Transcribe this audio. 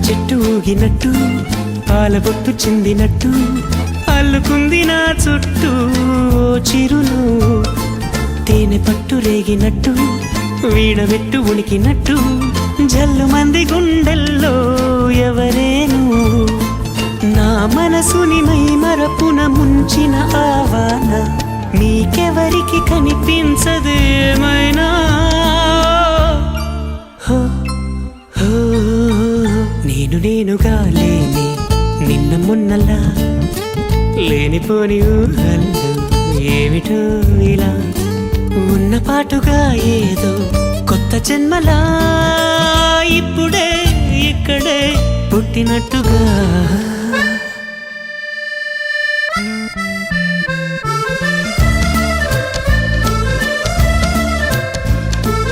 చెట్టు ఊగినట్టు పాలబొట్టు చిందినట్టు అల్లుకుంది నా చుట్టూ చిరును తేనె పట్టు రేగినట్టు వీణవెట్టు ఉనికినట్టు జల్లు మంది గుండెల్లో ఎవరేను నా మనసుని మై మరపున ముంచిన ఆవాన నీకెవరికి కనిపించదేమైనా నేనుగా లేని నిన్న మొన్నలా లేనిపోని ఊహల్లో ఏమిటో ఇలా ఉన్న పాటుగా ఏదో కొత్త జన్మలా ఇప్పుడే ఇక్కడే పుట్టినట్టుగా